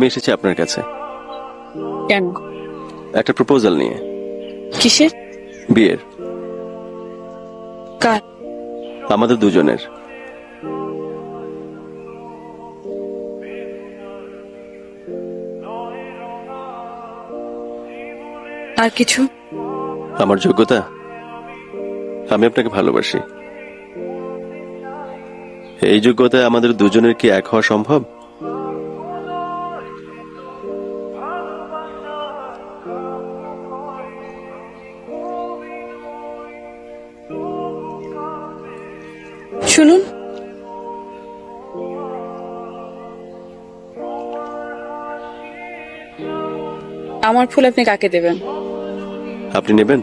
আমি এসেছি আপনার কাছে কেন? একটা প্রপোজাল নিয়ে। কিসের? বিয়ের। কার? আমাদের দুজনের। আর কিছু? আমার যোগ্যতা, আমি আপনাকে ভালোবাসি। এই যোগ্যতায় আমাদের দুজনের কি এক হওয়া সম্ভব? শুনুন, আমার ফুল আপনি কাকে দেবেন? আপনি নেবেন?